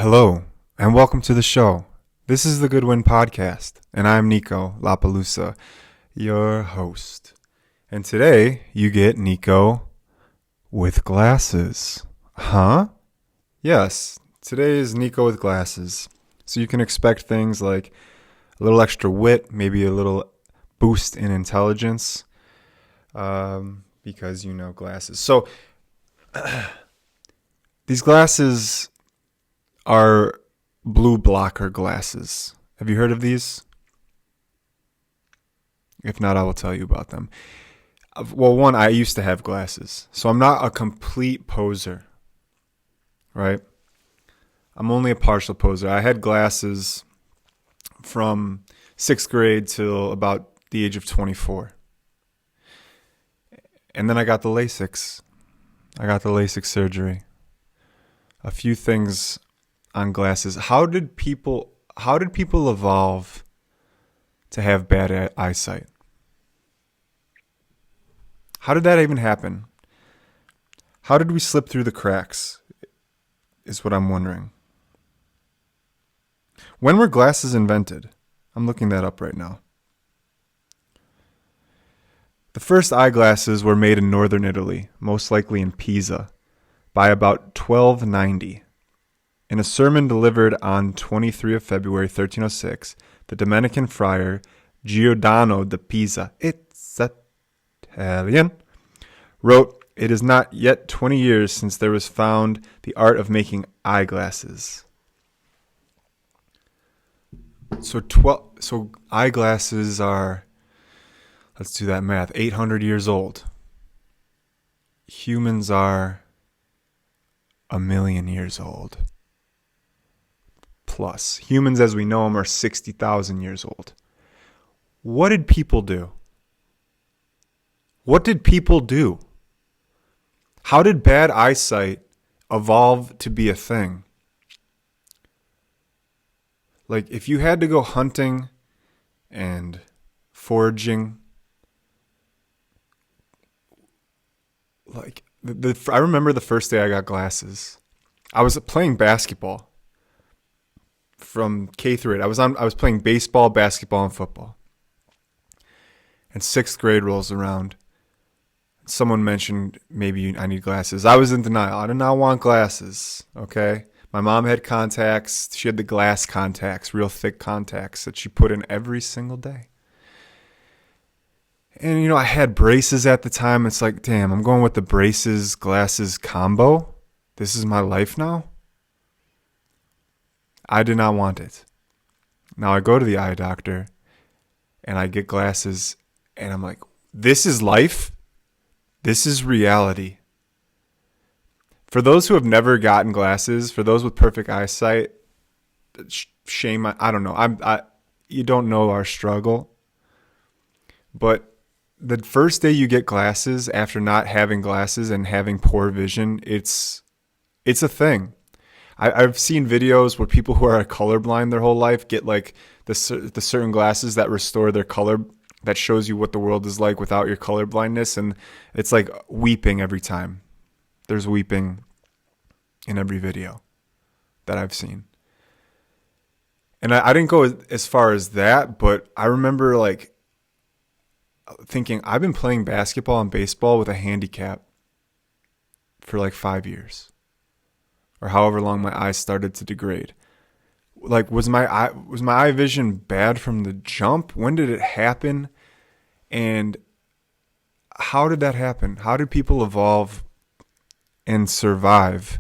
Hello, and welcome to the show. This is the Goodwind podcast, and I'm Niko LaPelusa, your host. And today, you get Niko with glasses. Huh? Yes, today is Niko with glasses. So you can expect things like a little extra wit, maybe a little boost in intelligence, because you know glasses. So, these glasses are blue blocker glasses. Have you heard of these? If not, I will tell you about them. Well, one, I used to have glasses, so I'm not a complete poser, right? I'm only a partial poser. I had glasses from 6th grade till about the age of 24. And then I got the LASIK. I got the LASIK surgery. A few things on glasses. How did people evolve to have bad eyesight? How did that even happen? How did we slip through the cracks? Is what I'm wondering. When were glasses invented? I'm looking that up right now. The first eyeglasses were made in northern Italy, most likely in Pisa, by about 1290. In a sermon delivered on 23 of February 1306, the Dominican friar Giordano da Pisa, it's Italian, wrote, "It is not yet 20 years since there was found the art of making eyeglasses." So eyeglasses are, let's do that math, 800 years old. Humans are 1,000,000 years old. Plus. Humans as we know them are 60,000 years old. What did people do? What did people do? How did bad eyesight evolve to be a thing? Like, if you had to go hunting and foraging, like, I remember the first day I got glasses. I was playing basketball. From K through 8. I was playing baseball, basketball, and football. And 6th grade rolls around. Someone mentioned maybe I need glasses. I was in denial. I did not want glasses, okay? My mom had contacts. She had the glass contacts, real thick contacts that she put in every single day. And, I had braces at the time. It's like, damn, I'm going with the braces, glasses combo. This is my life now. I did not want it. Now I go to the eye doctor and I get glasses and I'm like, this is life. This is reality. For those who have never gotten glasses, for those with perfect eyesight, shame. I don't know. You don't know our struggle. But the first day you get glasses after not having glasses and having poor vision, it's a thing. I've seen videos where people who are colorblind their whole life get like the certain glasses that restore their color, that shows you what the world is like without your color blindness, and it's like weeping every time. There's weeping in every video that I've seen. And I didn't go as far as that, but I remember like thinking, I've been playing basketball and baseball with a handicap for like 5 years. Or however long my eyes started to degrade. Like, was my eye vision bad from the jump? When did it happen? And how did that happen? How did people evolve and survive?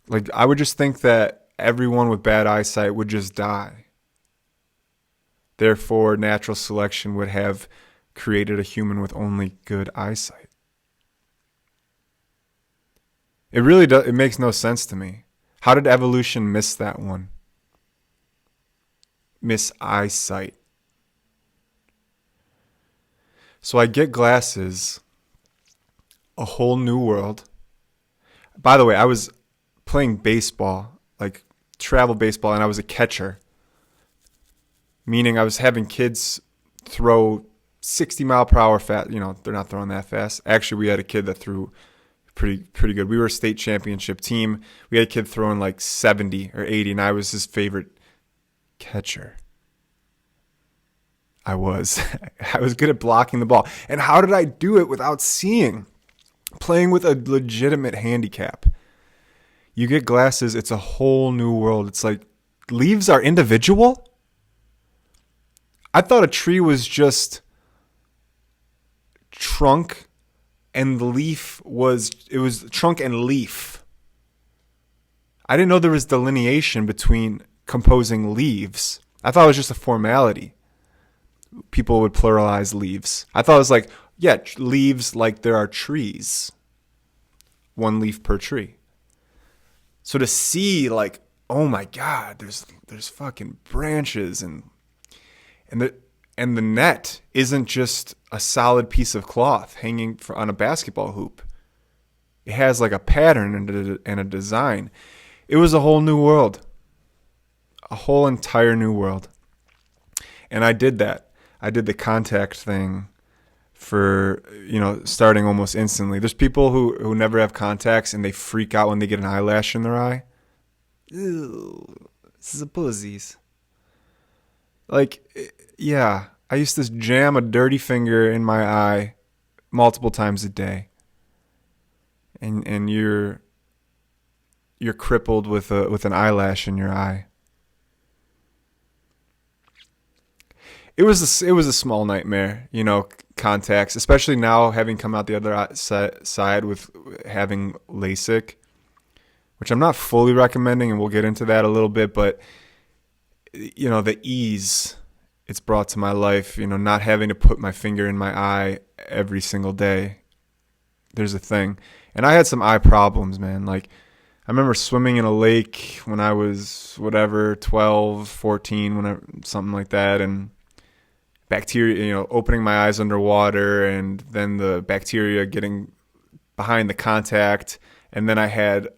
Like, I would just think that everyone with bad eyesight would just die. Therefore, natural selection would have created a human with only good eyesight. It really does. It makes no sense to me. How did evolution miss that one? Miss eyesight. So I get glasses. A whole new world. By the way, I was playing baseball, like travel baseball, and I was a catcher. Meaning I was having kids throw 60 mile per hour fast. They're not throwing that fast. Actually, we had a kid that threw pretty good. We were a state championship team. We had a kid throwing like 70 or 80, and I was his favorite catcher. I was good at blocking the ball. And how did I do it without seeing? Playing with a legitimate handicap. You get glasses, it's a whole new world. It's like leaves are individual. I thought a tree was just trunk and the leaf was trunk and leaf. I didn't know there was delineation between composing leaves. I thought it was just a formality. People would pluralize leaves. I thought it was like, yeah, leaves like there are trees. One leaf per tree. So to see like, oh my God, there's fucking branches and the net isn't just a solid piece of cloth hanging on a basketball hoop. It has like a pattern and a design. It was a whole new world. A whole entire new world. And I did that. I did the contact thing for, starting almost instantly. There's people who never have contacts and they freak out when they get an eyelash in their eye. Ew, this is a pussies. Like, yeah, I used to jam a dirty finger in my eye multiple times a day. And you're crippled with an eyelash in your eye. It was a small nightmare, contacts, especially now having come out the other side with having LASIK, which I'm not fully recommending, and we'll get into that a little bit, but the ease it's brought to my life, not having to put my finger in my eye every single day. There's a thing. And I had some eye problems, man. Like, I remember swimming in a lake when I was 12, 14, something like that, and bacteria, opening my eyes underwater, and then the bacteria getting behind the contact, and then I had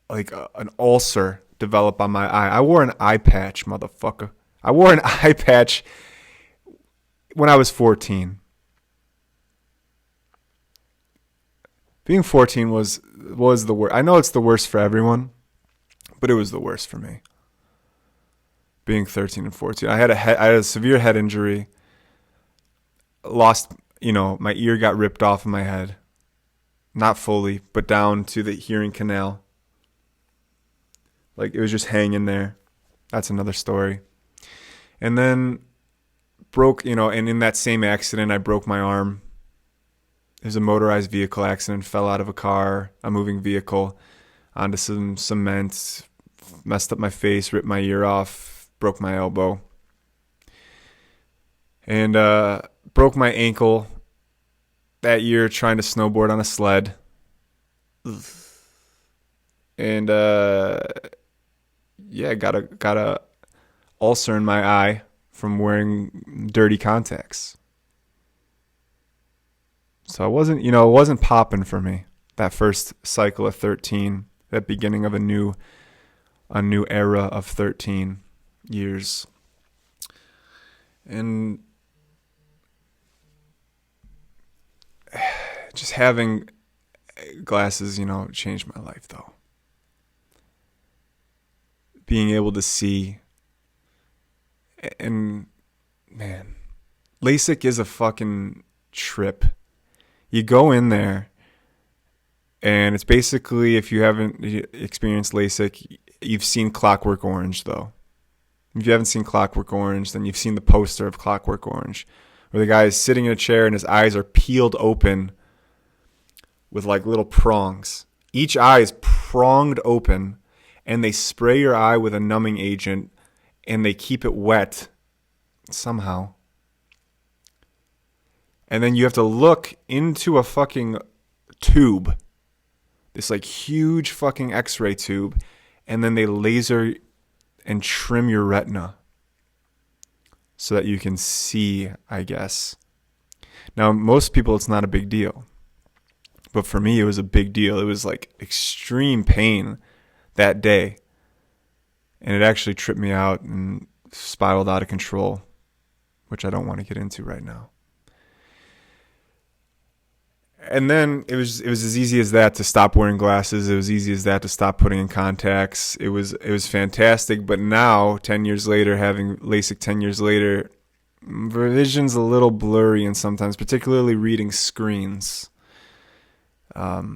like an ulcer develop on my eye. I wore an eye patch, motherfucker. I wore an eye patch when I was 14. Being 14 was the worst. I know it's the worst for everyone, but it was the worst for me. Being 13 and 14. I had a severe head injury. Lost, my ear got ripped off of my head. Not fully, but down to the hearing canal. Like, it was just hanging there. That's another story. And then broke, and in that same accident, I broke my arm. It was a motorized vehicle accident. Fell out of a moving vehicle, onto some cement. Messed up my face, ripped my ear off, broke my elbow. And broke my ankle that year trying to snowboard on a sled. And got a ulcer in my eye from wearing dirty contacts. So it wasn't popping for me. That first cycle of 13, that beginning of a new era of 13 years. And just having glasses, changed my life, though. Being able to see, and man, LASIK is a fucking trip. You go in there, and it's basically, if you haven't experienced LASIK, you've seen Clockwork Orange, though. If you haven't seen Clockwork Orange, then you've seen the poster of Clockwork Orange, where the guy is sitting in a chair and his eyes are peeled open with like little prongs. Each eye is pronged open, and they spray your eye with a numbing agent, and they keep it wet somehow. And then you have to look into a fucking tube, this like huge fucking x-ray tube, and then they laser and trim your retina so that you can see, I guess. Now, most people, it's not a big deal. But for me, it was a big deal. It was like extreme pain that day. And it actually tripped me out and spiraled out of control, which I don't want to get into right now. And then it was as easy as that to stop wearing glasses. It was easy as that to stop putting in contacts. It was fantastic. But now, 10 years later, having LASIK 10 years later, vision's a little blurry, and sometimes, particularly reading screens. Yeah,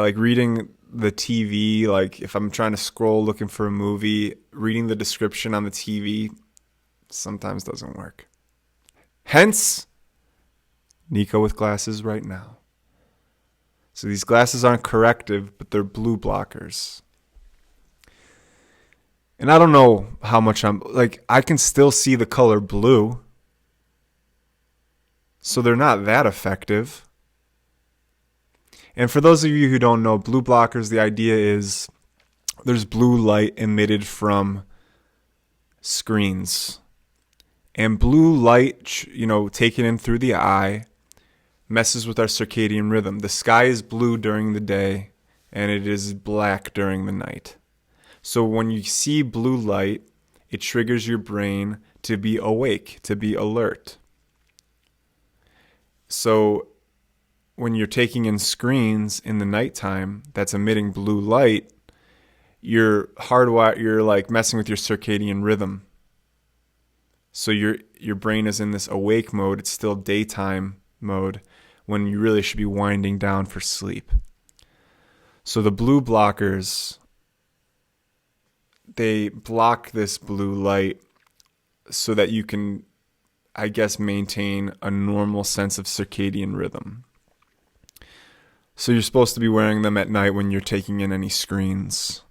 like reading the TV, like if I'm trying to scroll looking for a movie, reading the description on the TV sometimes doesn't work. Hence, Niko with glasses right now. So these glasses aren't corrective, but they're blue blockers. And I don't know how much I can still see the color blue. So they're not that effective. And for those of you who don't know, blue blockers, the idea is there's blue light emitted from screens. And blue light, taken in through the eye, messes with our circadian rhythm. The sky is blue during the day, and it is black during the night. So when you see blue light, it triggers your brain to be awake, to be alert. So when you're taking in screens in the nighttime that's emitting blue light, you're like messing with your circadian rhythm. So your brain is in this awake mode. It's still daytime mode when you really should be winding down for sleep. So the blue blockers, they block this blue light so that you can, I guess, maintain a normal sense of circadian rhythm. So you're supposed to be wearing them at night when you're taking in any screens.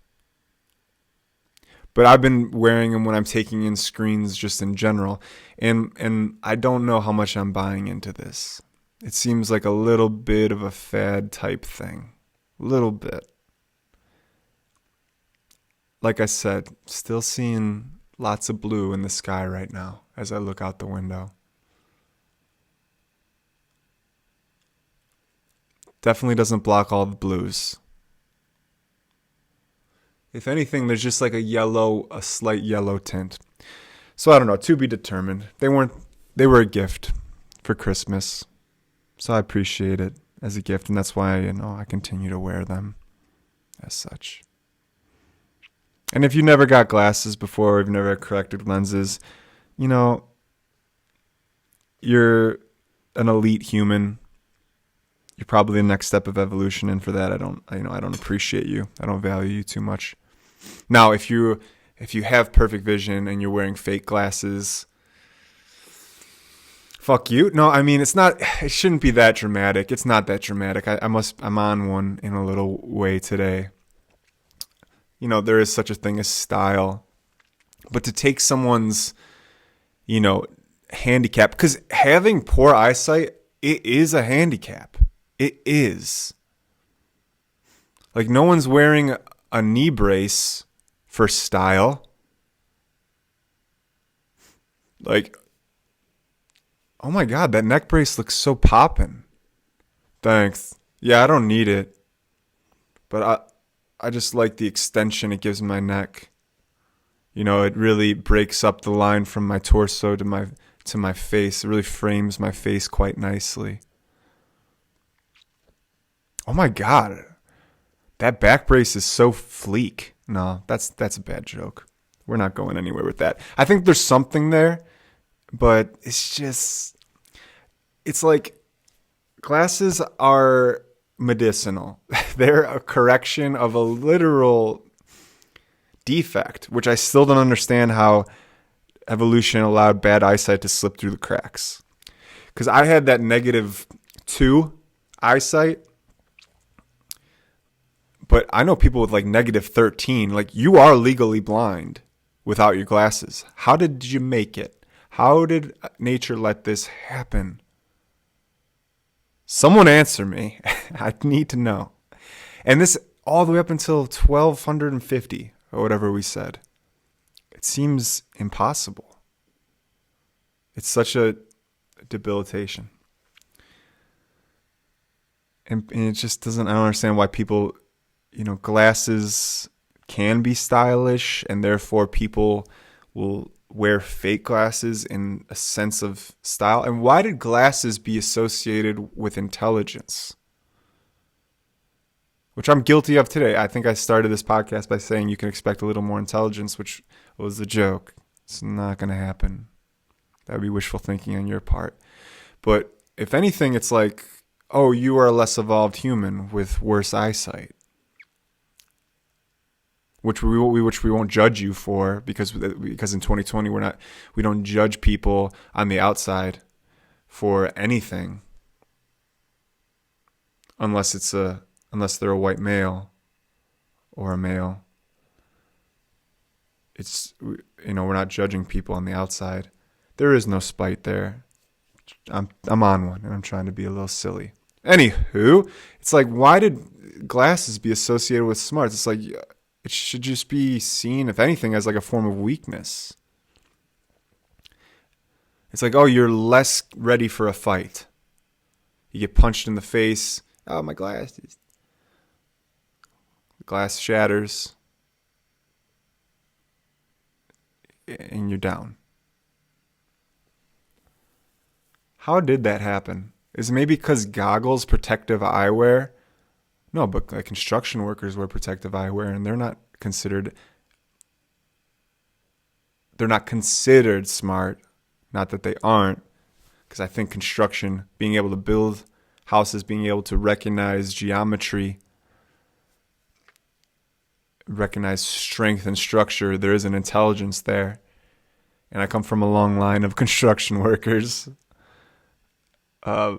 But I've been wearing them when I'm taking in screens just in general. And I don't know how much I'm buying into this. It seems like a little bit of a fad type thing. A little bit. Like I said, still seeing lots of blue in the sky right now as I look out the window. Definitely doesn't block all the blues. If anything, there's just like a slight yellow tint. So I don't know, to be determined. They were a gift for Christmas. So I appreciate it as a gift, and that's why, I continue to wear them as such. And if you never got glasses before, or you've never had corrected lenses, you're an elite human. You're probably the next step of evolution, and for that, I don't appreciate you. I don't value you too much. Now, if you have perfect vision and you're wearing fake glasses, fuck you. No, it shouldn't be that dramatic. It's not that dramatic. I'm on one in a little way today. There is such a thing as style, but to take someone's, handicap, because having poor eyesight, it is a handicap. It is. Like, no one's wearing a knee brace for style. Like, oh my God, that neck brace looks so poppin'. Thanks. Yeah, I don't need it. But I just like the extension it gives my neck. It really breaks up the line from my torso to my face. It really frames my face quite nicely. Oh my God. That back brace is so fleek. No, that's a bad joke. We're not going anywhere with that. I think there's something there, but it's like glasses are medicinal. They're a correction of a literal defect, which I still don't understand how evolution allowed bad eyesight to slip through the cracks. Because I had that -2 eyesight. But I know people with like -13, like you are legally blind without your glasses. How did you make it? How did nature let this happen? Someone answer me. I need to know. And this all the way up until 1250 or whatever we said. It seems impossible. It's such a debilitation. And it just doesn't, I don't understand why people, glasses can be stylish and therefore people will wear fake glasses in a sense of style? And why did glasses be associated with intelligence? Which I'm guilty of today. I think I started this podcast by saying you can expect a little more intelligence, which was a joke. It's not going to happen. That would be wishful thinking on your part. But if anything, it's like, oh, you are a less evolved human with worse eyesight, which we won't judge you for, because in 2020 we don't judge people on the outside for anything unless they're a white male or a male. We're not judging people on the outside. There is no spite there. I'm on one, and I'm trying to be a little silly. Anywho, it's like, why did glasses be associated with smarts? It's like, it should just be seen, if anything, as like a form of weakness. It's like, oh, you're less ready for a fight. You get punched in the face. Oh, my glasses. The glass shatters. And you're down. How did that happen? Is it maybe because goggles, protective eyewear? No, but like construction workers wear protective eyewear, and they're not considered smart. Not that they aren't, because I think construction, being able to build houses, being able to recognize geometry, recognize strength and structure, there is an intelligence there. And I come from a long line of construction workers. I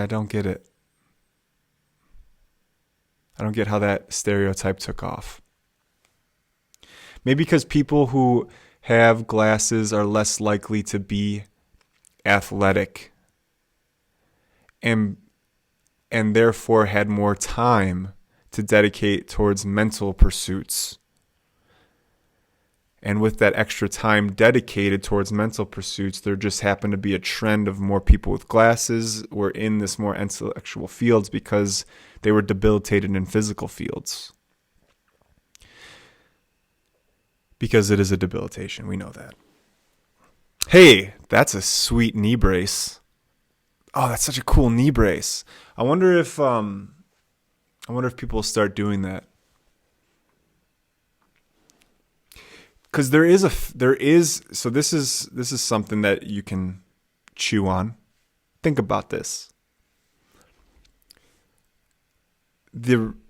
don't get it. I don't get how that stereotype took off. Maybe because people who have glasses are less likely to be athletic and therefore had more time to dedicate towards mental pursuits. And with that extra time dedicated towards mental pursuits, there just happened to be a trend of more people with glasses were in this more intellectual fields because they were debilitated in physical fields. Because it is a debilitation, we know that. Hey, that's a sweet knee brace. Oh, that's such a cool knee brace. I wonder if people will start doing that. Because this is something that you can chew on. Think about this.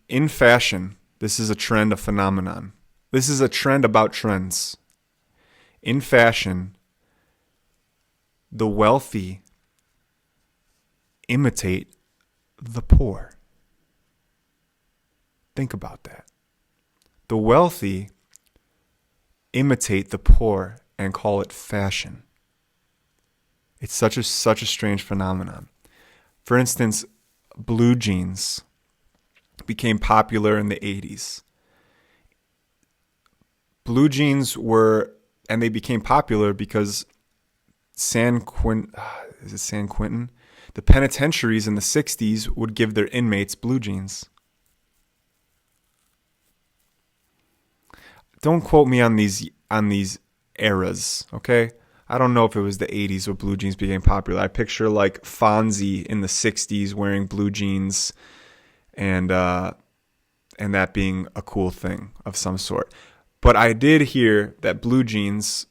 In fashion, this is a trend, a phenomenon. This is a trend about trends. In fashion, the wealthy imitate the poor. Think about that. The wealthy imitate the poor and call it fashion. It's such a strange phenomenon. For instance, blue jeans became popular in the 80s. Blue jeans they became popular because San Quentin? The penitentiaries in the 60s would give their inmates blue jeans. Don't quote me on these eras, okay? I don't know if it was the 80s where blue jeans became popular. I picture like Fonzie in the 60s wearing blue jeans and that being a cool thing of some sort. But I did hear that blue jeans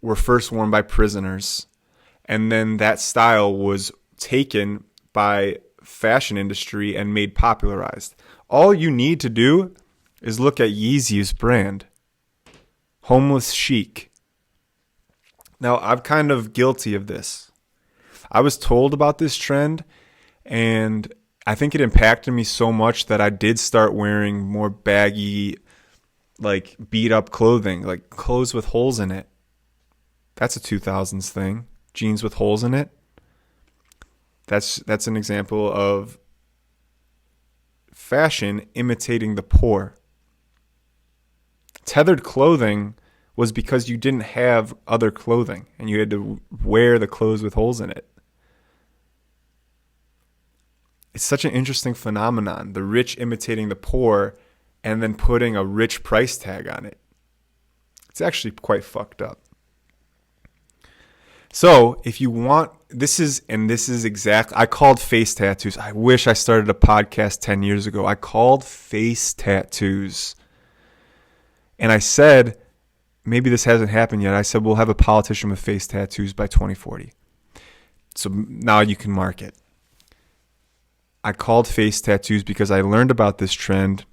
were first worn by prisoners, and then that style was taken by fashion industry and made popularized. All you need to do is look at Yeezy's brand. Homeless chic. Now, I'm kind of guilty of this. I was told about this trend, and I think it impacted me so much that I did start wearing more baggy, like beat-up clothing, like clothes with holes in it. That's a 2000s thing. Jeans with holes in it. That's an example of fashion imitating the poor. Tethered clothing was because you didn't have other clothing and you had to wear the clothes with holes in it. It's such an interesting phenomenon, the rich imitating the poor and then putting a rich price tag on it. It's actually quite fucked up. So if you want, this is exactly, I called face tattoos. I wish I started a podcast 10 years ago. I called face tattoos. And I said, maybe this hasn't happened yet. I said, we'll have a politician with face tattoos by 2040. So now you can mark it. I called face tattoos because I learned about this trend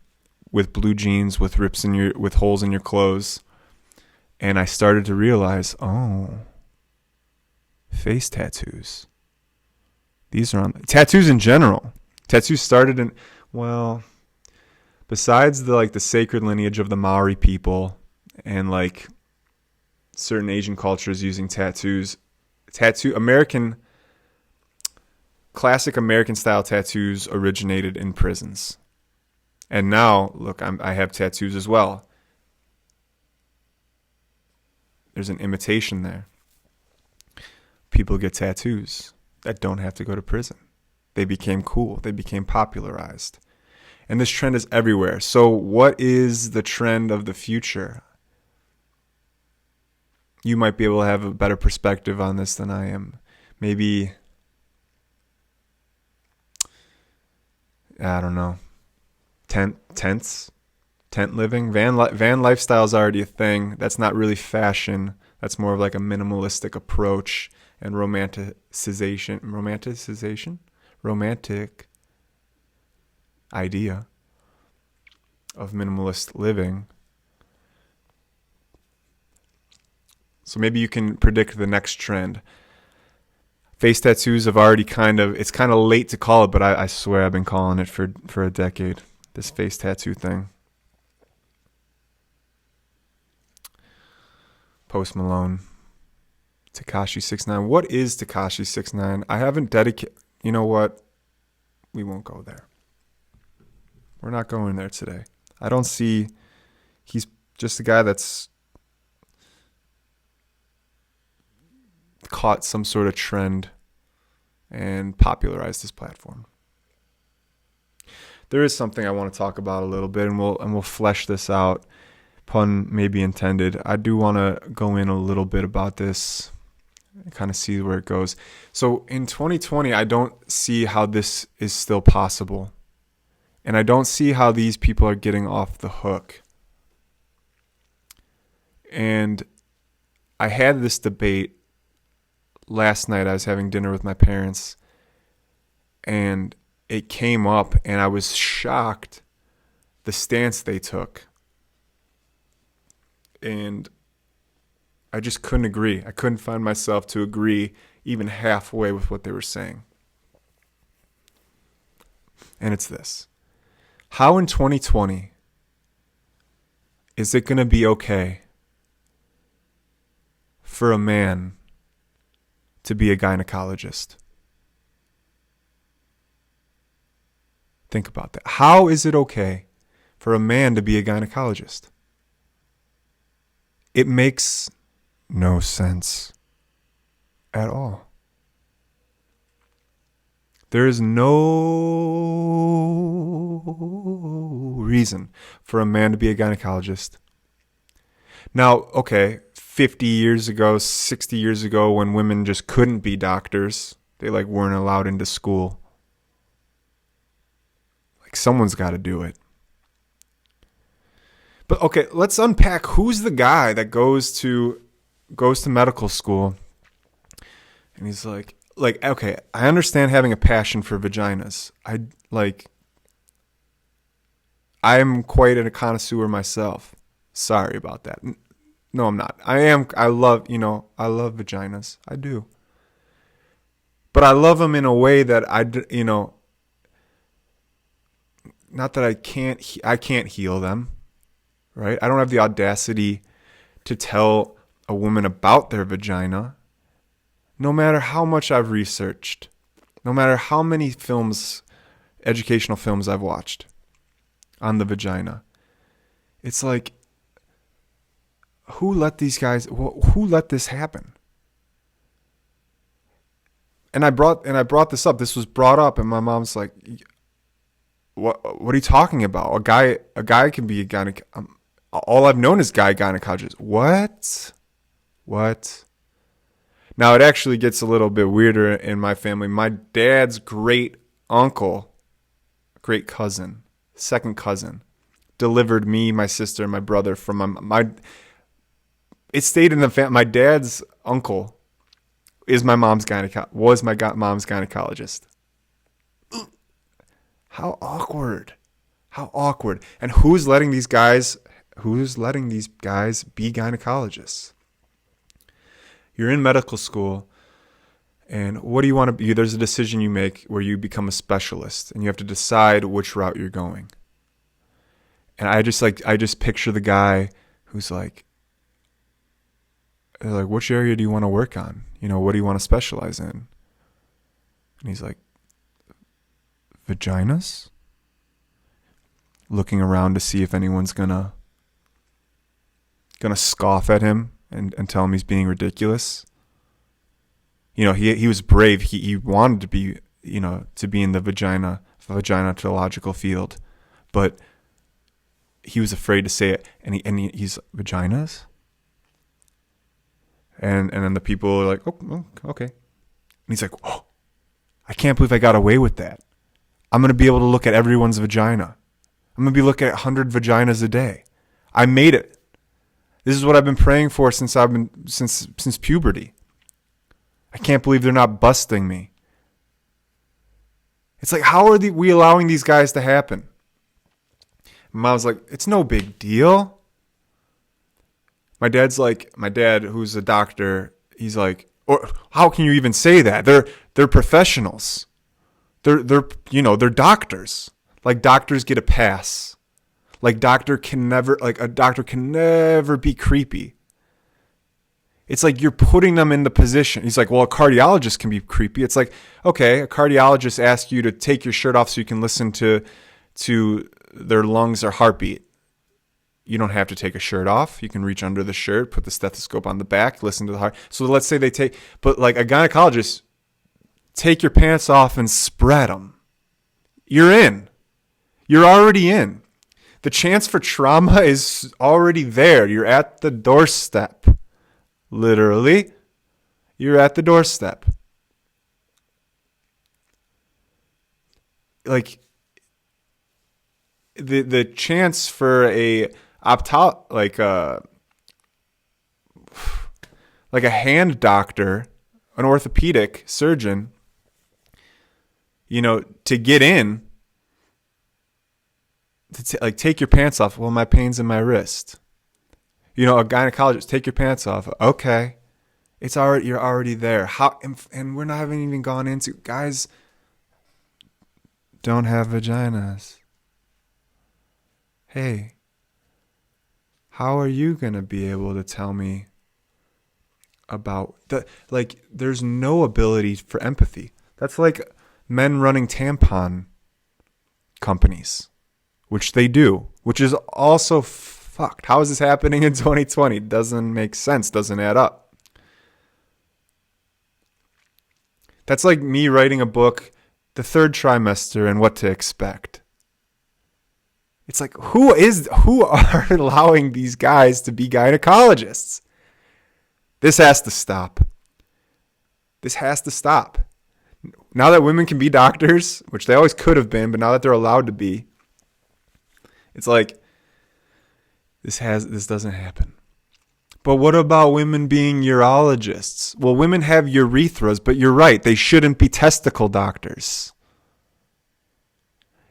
with blue jeans, with rips with holes in your clothes. And I started to realize, face tattoos. These are on tattoos in general. Tattoos started in, well, besides the sacred lineage of the Maori people and like certain Asian cultures using tattoos, classic American style tattoos originated in prisons. And now, look, I have tattoos as well. There's an imitation there. People get tattoos that don't have to go to prison. They became cool. They became popularized. And this trend is everywhere. So what is the trend of the future? You might be able to have a better perspective on this than I am. Maybe, I don't know, tents, tent living. Van lifestyle is already a thing. That's not really fashion. That's more of like a minimalistic approach and romantic idea of minimalist living. So maybe you can predict the next trend. Face tattoos have already it's kind of late to call it, but I swear I've been calling it for a decade, this face tattoo thing. Post Malone. Tekashi 69. What is Tekashi 69? I haven't dedicated. You know what? We won't go there. We're not going there today. I don't see. He's just a guy that's caught some sort of trend and popularized his platform. There is something I want to talk about a little bit, and we'll flesh this out. Pun maybe intended. I do want to go in a little bit about this and kind of see where it goes. So in 2020, I don't see how this is still possible. And I don't see how these people are getting off the hook. And I had this debate last night. I was having dinner with my parents, and it came up, and I was shocked the stance they took. And I just couldn't agree. I couldn't find myself to agree even halfway with what they were saying. And it's this. How in 2020 is it going to be okay for a man to be a gynecologist? Think about that. How is it okay for a man to be a gynecologist? It makes no sense at all. There is no reason for a man to be a gynecologist. Now, okay, 50 years ago, 60 years ago, when women just couldn't be doctors, they weren't allowed into school. Someone's got to do it. But okay, let's unpack who's the guy that goes to medical school and he's like, okay, I understand having a passion for vaginas. I'm quite a connoisseur myself. Sorry about that. No, I'm not. I love vaginas. I do. But I love them in a way that not that I can't heal them. Right? I don't have the audacity to tell a woman about their vagina, no matter how much I've researched, no matter how many educational films I've watched on the vagina. It's like, who let this happen? And I brought this up. This was brought up, and my mom's like, "What are you talking about? A guy can be a gynecologist." all I've known is guy gynecologists. What? Now it actually gets a little bit weirder in my family. My dad's great uncle, great cousin, second cousin, delivered me, my sister, and my brother from my it stayed in the family. My dad's uncle is my mom's was my mom's gynecologist. How awkward. And who's letting these guys be gynecologists? You're in medical school, and what do you want to be? There's a decision you make where you become a specialist, and you have to decide which route you're going. And I just picture the guy who's like, they're like, which area do you want to work on? What do you want to specialize in? And he's like, vaginas? Looking around to see if anyone's gonna scoff at him and tell him he's being ridiculous. He was brave. He wanted to be, to be in the vaginatological field, but he was afraid to say it. And he's vaginas? And then the people are like, oh, okay. And he's like, oh, I can't believe I got away with that. I'm going to be able to look at everyone's vagina. I'm going to be looking at 100 vaginas a day. I made it. This is what I've been praying for since puberty. I can't believe they're not busting me. It's like, how are we allowing these guys to happen? Mom's like, it's no big deal. My dad, who's a doctor, he's like, or how can you even say that? They're professionals. They're doctors. Like, doctors get a pass. Like, a doctor can never be creepy. It's like you're putting them in the position. He's like, well, a cardiologist can be creepy. It's like, okay, a cardiologist asks you to take your shirt off so you can listen to their lungs or heartbeat. You don't have to take a shirt off. You can reach under the shirt, put the stethoscope on the back, listen to the heart. So let's say but like a gynecologist, take your pants off and spread them. You're in. You're already in. The chance for trauma is already there. You're at the doorstep. Literally, you're at the doorstep. Like, the chance for a hand doctor, an orthopedic surgeon, to get in, to take your pants off. Well, my pain's in my wrist. A gynecologist, take your pants off. Okay, you're already there. And we're not having even gone into, guys don't have vaginas. Hey, how are you going to be able to tell me about there's no ability for empathy. That's like men running tampon companies, which they do, which is also fucked. How is this happening in 2020? Doesn't make sense, doesn't add up. That's like me writing a book, the third trimester and what to expect. It's like, who are allowing these guys to be gynecologists? This has to stop. This has to stop. Now that women can be doctors, which they always could have been, but now that they're allowed to be, it's like, this doesn't happen. But what about women being urologists? Well, women have urethras, but you're right, they shouldn't be testicle doctors.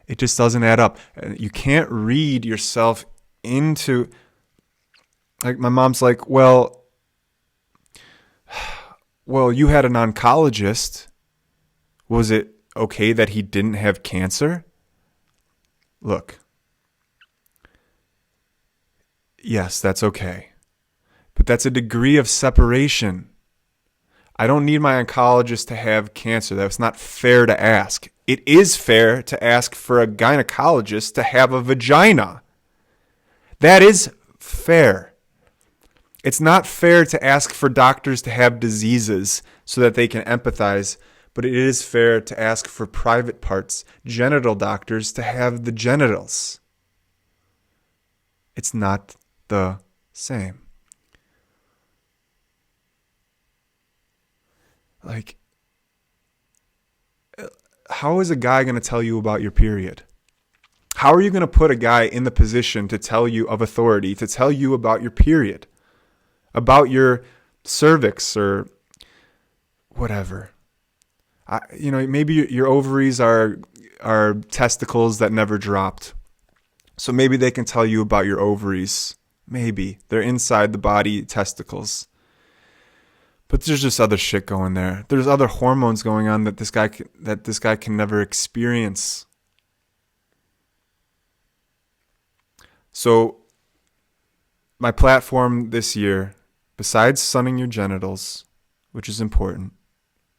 It just doesn't add up. You can't read yourself into, like, my mom's like, well, you had an oncologist. Was it okay that he didn't have cancer? Look, yes, that's okay. But that's a degree of separation. I don't need my oncologist to have cancer. That's not fair to ask. It is fair to ask for a gynecologist to have a vagina. That is fair. It's not fair to ask for doctors to have diseases so that they can empathize, but it is fair to ask for private parts, genital doctors, to have the genitals. It's not the same. Like, how is a guy going to tell you about your period? How are you going to put a guy in the position to tell you of authority, to tell you about your period, about your cervix or whatever? Maybe your ovaries are testicles that never dropped. So maybe they can tell you about your ovaries. Maybe. They're inside the body testicles. But there's just other shit going there. There's other hormones going on that this guy can never experience. So my platform this year, besides sunning your genitals, which is important,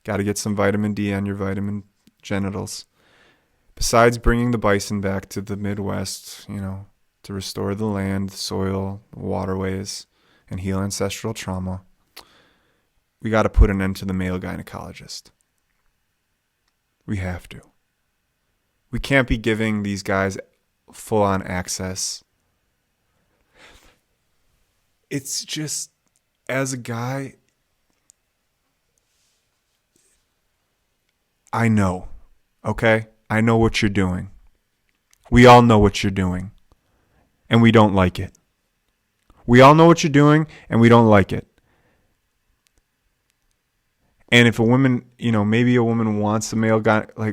got to get some vitamin D on your vitamin genitals. Besides bringing the bison back to the Midwest, to restore the land, the soil, the waterways, and heal ancestral trauma, we got to put an end to the male gynecologist. We have to. We can't be giving these guys full-on access. It's just, as a guy, I know, okay? I know what you're doing. We all know what you're doing, and we don't like it. We all know what you're doing, and we don't like it. And if a woman, maybe a woman wants a male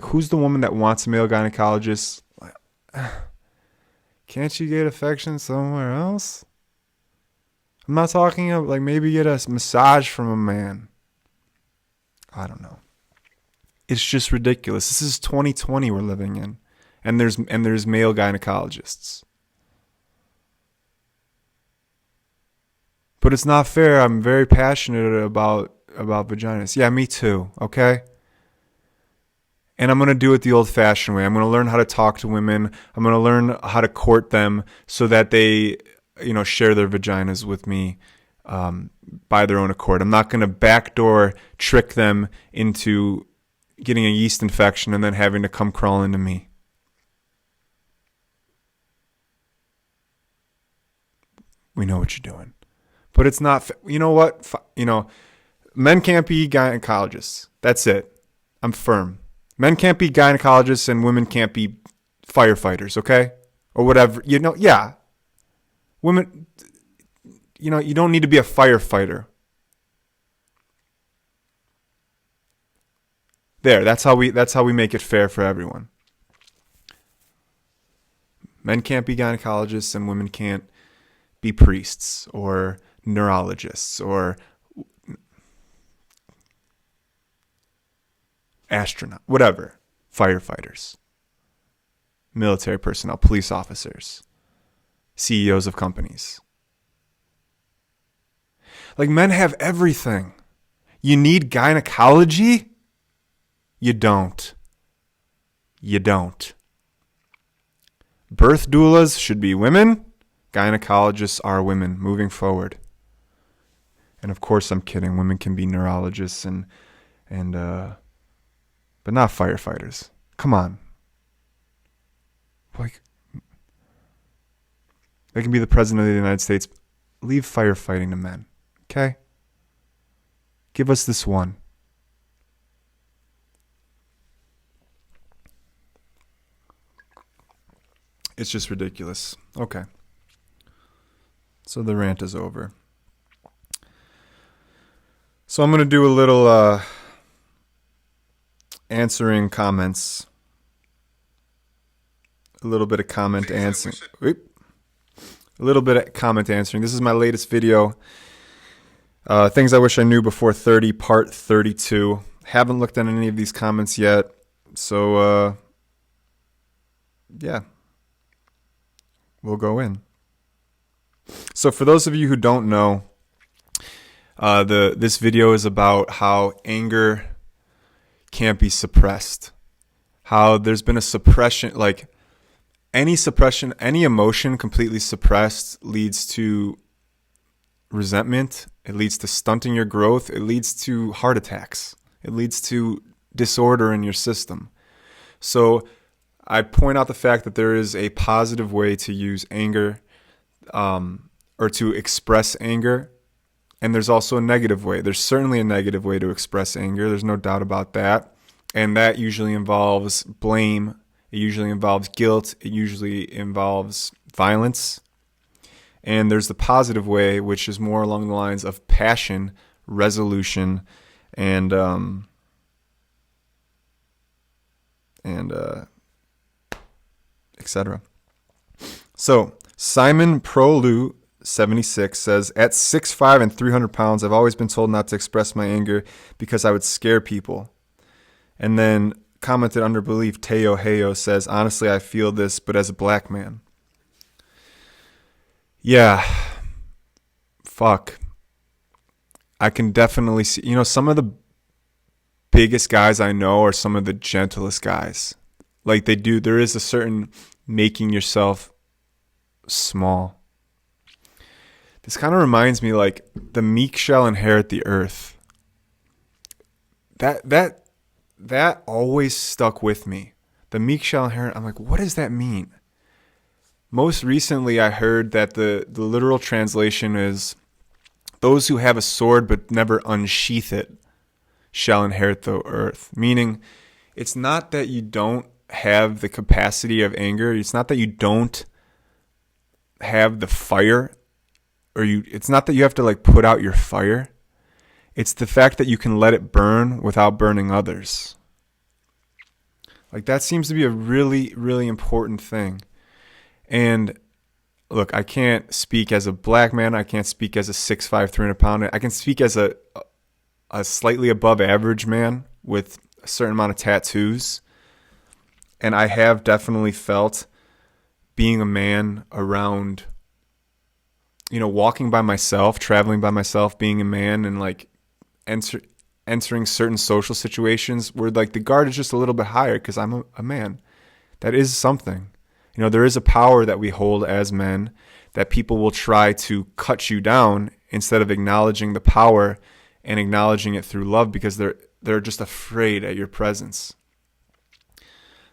who's the woman that wants a male gynecologist? Can't you get affection somewhere else? I'm not talking of maybe get a massage from a man. I don't know. It's just ridiculous. This is 2020 we're living in, and there's male gynecologists. But it's not fair. I'm very passionate about vaginas. Yeah, me too, okay? And I'm going to do it the old-fashioned way. I'm going to learn how to talk to women. I'm going to learn how to court them so that they, share their vaginas with me by their own accord. I'm not going to backdoor trick them into getting a yeast infection and then having to come crawling to me. We know what you're doing. But it's not, men can't be gynecologists. That's it. I'm firm. Men can't be gynecologists and women can't be firefighters, okay? Or whatever. Yeah. Women, you don't need to be a firefighter. There, that's how we make it fair for everyone. Men can't be gynecologists and women can't be priests or neurologists or astronaut, whatever, firefighters, military personnel, police officers, CEOs of companies. Men have everything. You need gynecology? You don't. Birth doulas should be women. Gynecologists are women moving forward. And of course, I'm kidding. Women can be neurologists but not firefighters. Come on. They can be the president of the United States. Leave firefighting to men. Okay? Give us this one. It's just ridiculous. Okay. So the rant is over. So I'm going to do a little answering comments. A little bit of comment answering. A little bit of comment answering. This is my latest video. Things I wish I knew before 30, part 32. Haven't looked at any of these comments yet. So, yeah. We'll go in. So for those of you who don't know, this video is about how anger can't be suppressed. How there's been a suppression, any emotion completely suppressed leads to resentment. It leads to stunting your growth. It leads to heart attacks. It leads to disorder in your system. So I point out the fact that there is a positive way to use anger or to express anger. And there's also a negative way. There's certainly a negative way to express anger. There's no doubt about that. And that usually involves blame. It usually involves guilt. It usually involves violence. And there's the positive way, which is more along the lines of passion, resolution, and etc. So Simon Prolu 76 says, at 6'5" and 300 pounds, I've always been told not to express my anger because I would scare people. And then commented under belief, Teo Heyo says, honestly, I feel this, but as a black man. Yeah. Fuck. I can definitely see, some of the biggest guys I know are some of the gentlest guys. Like there is a certain making yourself small. This kind of reminds me like the meek shall inherit the earth. That always stuck with me. The meek shall inherit. I'm like, what does that mean? Most recently, I heard that the literal translation is those who have a sword but never unsheath it shall inherit the earth. Meaning, it's not that you don't have the capacity of anger. It's not that you don't have the fire. It's not that you have to like put out your fire. It's the fact that you can let it burn without burning others. Like that seems to be a really, really important thing. And look, I can't speak as a black man. I can't speak as a 6'5", 300 pound. I can speak as a slightly above average man with a certain amount of tattoos. And I have definitely felt being a man around, walking by myself, traveling by myself, being a man, and like entering certain social situations where like the guard is just a little bit higher because I'm a man. That is something. There is a power that we hold as men that people will try to cut you down instead of acknowledging the power and acknowledging it through love because they're just afraid at your presence.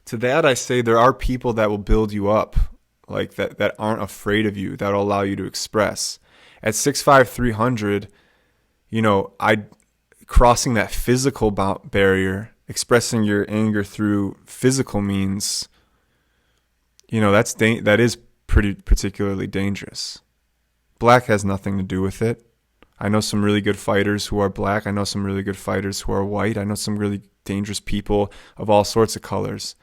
To that I say there are people that will build you up, like that aren't afraid of you, that will allow you to express. At 6'5", 300, crossing that physical barrier, expressing your anger through physical means, that is pretty particularly dangerous. Black has nothing to do with it. I know some really good fighters who are black. I know some really good fighters who are white. I know some really dangerous people of all sorts of colors.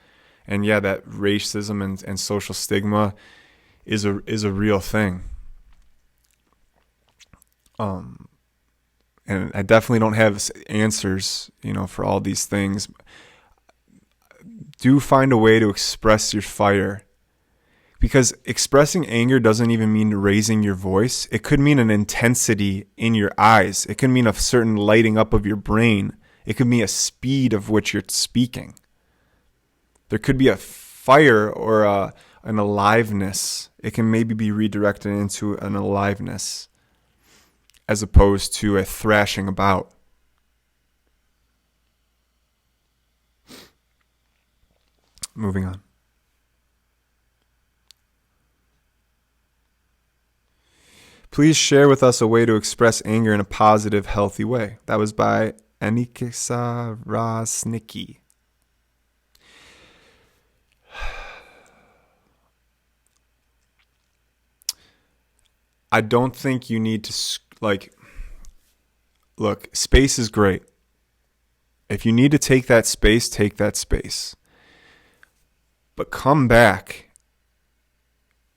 And yeah, that racism and social stigma is a real thing. And I definitely don't have answers, for all these things. Do find a way to express your fire. Because expressing anger doesn't even mean raising your voice. It could mean an intensity in your eyes. It could mean a certain lighting up of your brain. It could mean a speed of which you're speaking. There could be a fire or an aliveness. It can maybe be redirected into an aliveness as opposed to a thrashing about. Moving on. Please share with us a way to express anger in a positive, healthy way. That was by Anikisa Rasnicki. I don't think you need to, look, space is great. If you need to take that space, take that space. But come back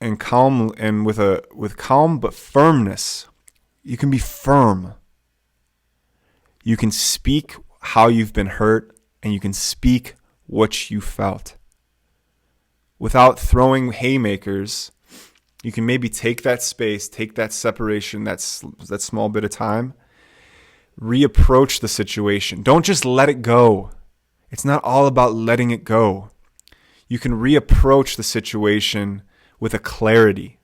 and calm, and with calm but firmness. You can be firm. You can speak how you've been hurt, and you can speak what you felt. Without throwing haymakers, you can maybe take that space, take that separation, that small bit of time, reapproach the situation. Don't just let it go. It's not all about letting it go. You can reapproach the situation with a clarity,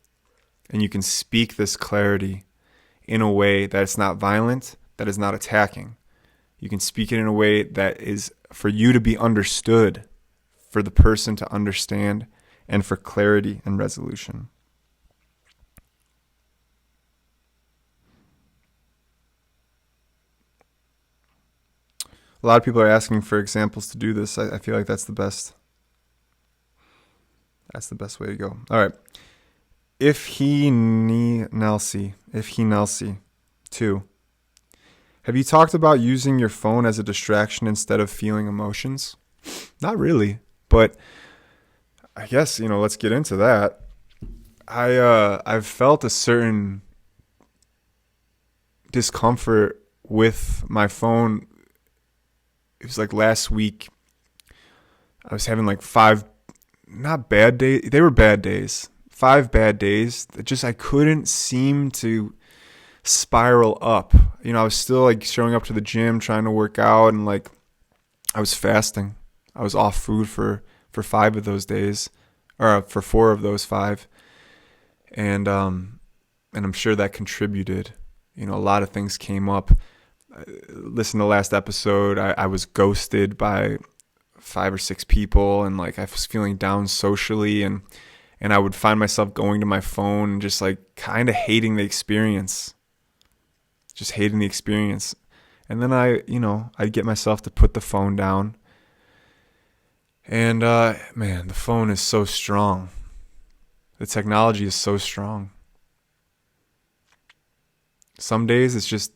and you can speak this clarity in a way that is not violent, that is not attacking. You can speak it in a way that is for you to be understood, for the person to understand, and for clarity and resolution. A lot of people are asking for examples to do this. I feel like that's the best. That's the best way to go. All right. If he Nelsie. 2. Have you talked about using your phone as a distraction instead of feeling emotions? Not really, but I guess, let's get into that. I've felt a certain discomfort with my phone. It was like last week. I was having like 5, not bad days. They were bad days. 5 bad days that I couldn't seem to spiral up. I was still like showing up to the gym, trying to work out, and like I was fasting. I was off food for 5 of those days, or for 4 of those 5. And I'm sure that contributed. A lot of things came up. Listen to the last episode. I was ghosted by 5 or 6 people, and like I was feeling down socially, and I would find myself going to my phone and just like kind of hating the experience. Just hating the experience. And then I'd get myself to put the phone down. And man, the phone is so strong. The technology is so strong. Some days it's just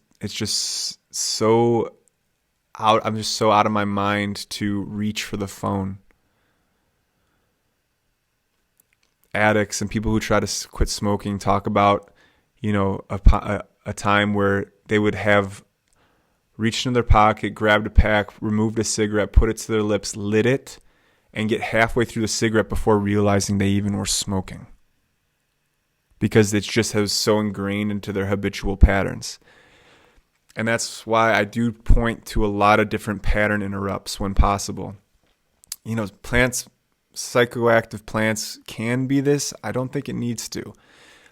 so out. I'm just so out of my mind to reach for the phone. Addicts and people who try to quit smoking talk about, a time where they would have reached in their pocket, grabbed a pack, removed a cigarette, put it to their lips, lit it, and get halfway through the cigarette before realizing they even were smoking. Because it just has so ingrained into their habitual patterns. And that's why I do point to a lot of different pattern interrupts when possible. Plants, psychoactive plants can be this. I don't think it needs to.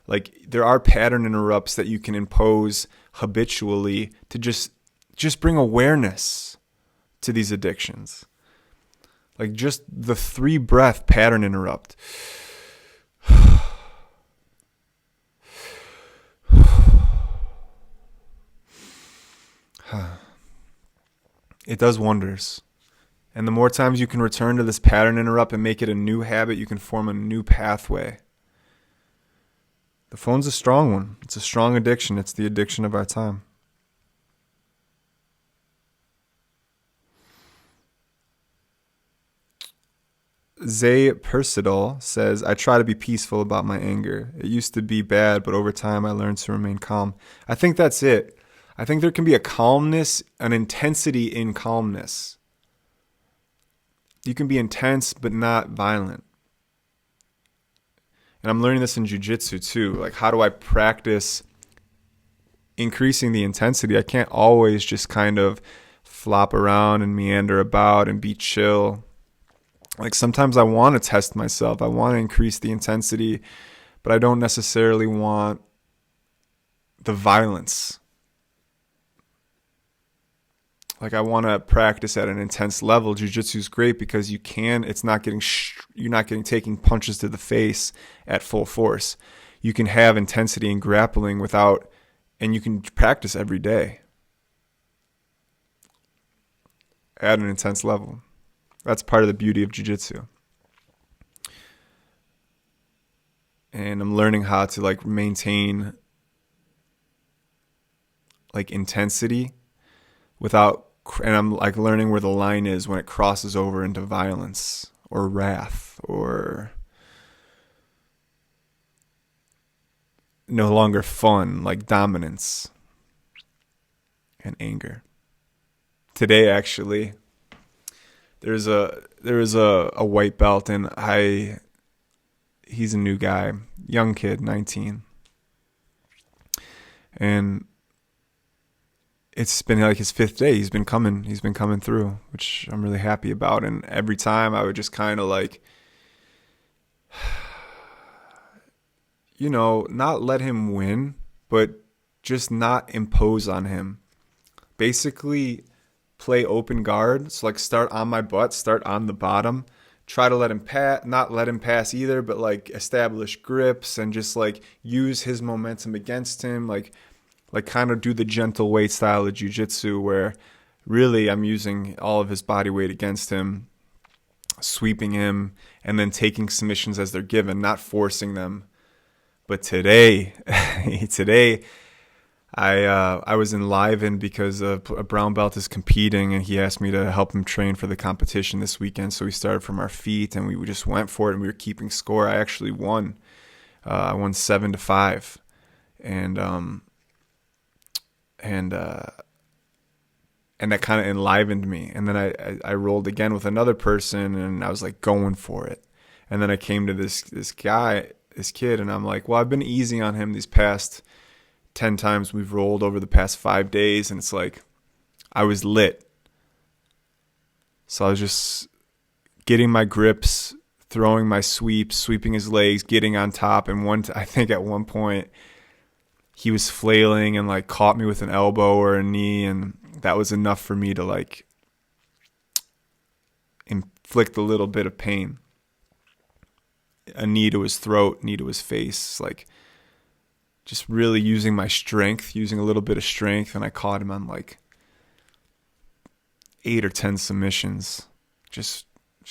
Like, there are pattern interrupts that you can impose habitually to just bring awareness to these addictions. Like just the 3 breath pattern interrupt. It does wonders. And the more times you can return to this pattern interrupt and make it a new habit, you can form a new pathway. The phone's a strong one. It's a strong addiction. It's the addiction of our time. Zay Persidal says, I try to be peaceful about my anger. It used to be bad, but over time I learned to remain calm. I think that's it. I think there can be a calmness, an intensity in calmness. You can be intense, but not violent. And I'm learning this in jiu-jitsu too. Like, how do I practice increasing the intensity? I can't always just kind of flop around and meander about and be chill. Like, sometimes I want to test myself. I want to increase the intensity, but I don't necessarily want the violence. Like, I want to practice at an intense level. Jiu-jitsu is great because you're not getting taking punches to the face at full force. You can have intensity in grappling and you can practice every day at an intense level. That's part of the beauty of jiu-jitsu. And I'm learning how to maintain intensity and I'm learning where the line is when it crosses over into violence or wrath or no longer fun, like dominance and anger. Today, actually, there was a white belt, and he's a new guy, young kid, 19, and it's been like his 5th day. He's been coming through, which I'm really happy about. And every time I would just kind of not let him win, but just not impose on him. Basically play open guard. So start on my butt, start on the bottom, try to let him not let him pass either, but establish grips and just use his momentum against him. Like kind of do the gentle weight style of jiu-jitsu where really I'm using all of his body weight against him, sweeping him, and then taking submissions as they're given, not forcing them. But today, today, I was enlivened because a brown belt is competing, and he asked me to help him train for the competition this weekend. So we started from our feet, and we just went for it, and we were keeping score. I actually won. I won 7-5, and that kind of enlivened me. And then I rolled again with another person, and I was like going for it. And then I came to this kid, and I'm like, well, I've been easy on him these past 10 times we've rolled over the past 5 days, and it's like I was lit. So I was just getting my grips, throwing my sweeps, sweeping his legs, getting on top. And I think at one point he was flailing and like caught me with an elbow or a knee, and that was enough for me to like inflict a little bit of pain. A knee to his throat, knee to his face, like just really using my strength, using a little bit of strength, and I caught him on like 8 or 10 submissions, just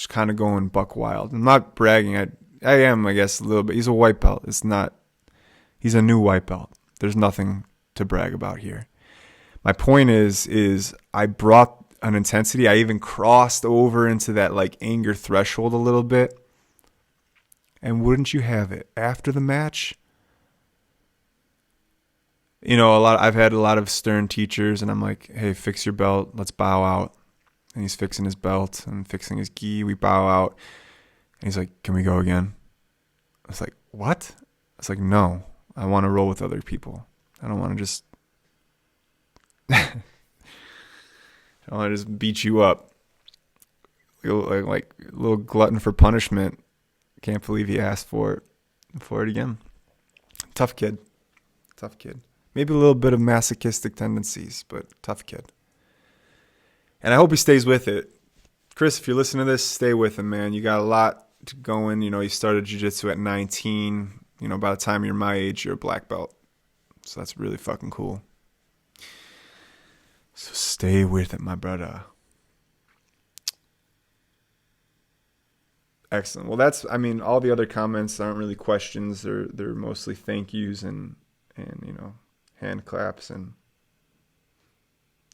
kind of going buck wild. I'm not bragging. I am, I guess, a little bit. He's a white belt. He's a new white belt. There's nothing to brag about here. My point is I brought an intensity. I even crossed over into that like anger threshold a little bit. And wouldn't you have it, after the match, you know, I've had a lot of stern teachers, and I'm like, hey, fix your belt, let's bow out. And he's fixing his belt and fixing his gi. We bow out. And he's like, can we go again? I was like, what? I was like, no, I want to roll with other people. I don't want to just beat you up. Like a little glutton for punishment. Can't believe he asked for it again. Tough kid. Maybe a little bit of masochistic tendencies, but tough kid. And I hope he stays with it. Chris, if you're listening to this, stay with him, man. You got a lot to go in. You know, you started jiu-jitsu at 19. You know, by the time you're my age, you're a black belt. So that's really fucking cool. So stay with it, my brother. Excellent. Well, all the other comments aren't really questions. They're mostly thank yous and you know, hand claps, and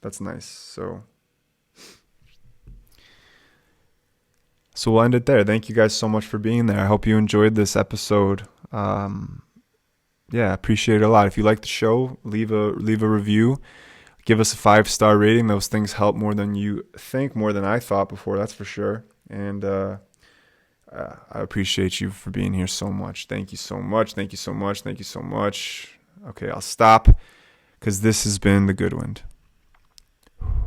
that's nice. So we'll end it there. Thank you guys so much for being there. I hope you enjoyed this episode. Yeah, appreciate it a lot. If you like the show, leave a review. Give us a 5-star rating. Those things help more than you think, more than I thought before, that's for sure. And I appreciate you for being here so much. Thank you so much. Thank you so much. Thank you so much. Okay, I'll stop because this has been the Goodwind.